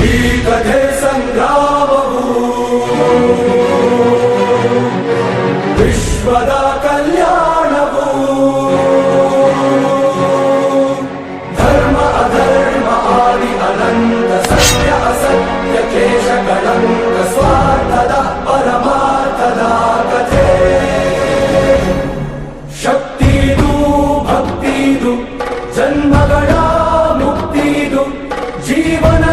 ಈ ಕಥೆ ಸಂಗ್ರಾಮವು ವಿಶ್ವದ ಕಲ್ಯಾಣವು ಧರ್ಮ ಅಧರ್ಮ ಆದಿ ಅನಂತ ಸತ್ಯ ಅಸತ್ಯ ಕ್ಲೇಶ ಕಳಂಕ ಸ್ವಾರ್ಥದ ಪರಮಾರ್ಥದ ಕಥೆ ಶಕ್ತಿದು ಭಕ್ತಿದು ಜನ್ಮಗಳ ಮುಕ್ತಿದು ಜೀವನ